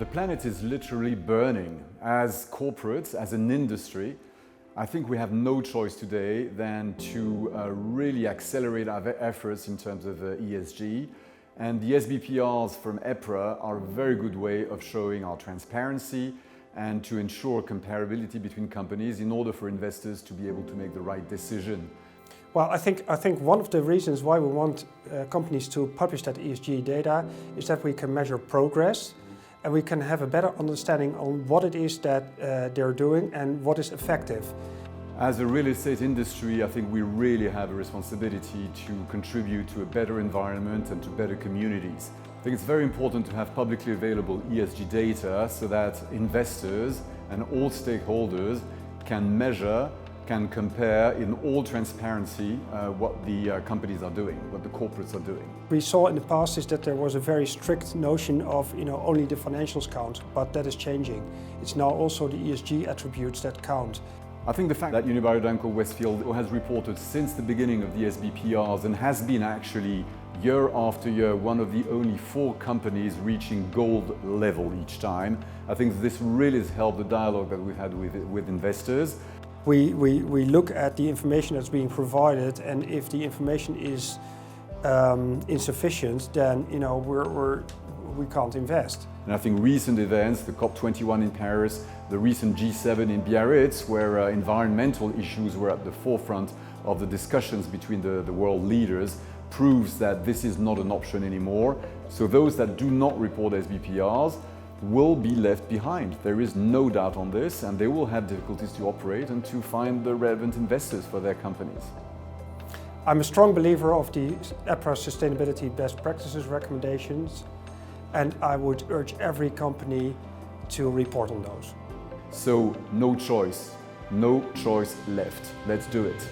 The planet is literally burning. As corporates, as an industry, I think we have no choice today than to really accelerate our efforts in terms of ESG. And the sBPRs from EPRA are a very good way of showing our transparency and to ensure comparability between companies in order for investors to be able to make the right decision. Well, I think one of the reasons why we want companies to publish that ESG data is that we can measure progress and we can have a better understanding on what it is that they're doing and what is effective. As a real estate industry, I think we really have a responsibility to contribute to a better environment and to better communities. I think it's very important to have publicly available ESG data so that investors and all stakeholders can measure, can compare in all transparency what the companies are doing, what the corporates are doing. We saw in the past is that there was a very strict notion of only the financials count, but that is changing. It's now also the ESG attributes that count. I think the fact that Unibail-Rodamco-Westfield has reported since the beginning of the sBPRs and has been actually year after year one of the only 4 companies reaching gold level each time, I think this really has helped the dialogue that we've had with investors. We look at the information that's being provided, and if the information is insufficient, then we can't invest. And I think recent events, the COP21 in Paris, the recent G7 in Biarritz, where environmental issues were at the forefront of the discussions between the world leaders, proves that this is not an option anymore. So those that do not report sBPRs will be left behind. There is no doubt on this, and they will have difficulties to operate and to find the relevant investors for their companies. I'm a strong believer of the EPRA Sustainability Best Practices recommendations, and I would urge every company to report on those. So no choice left. Let's do it.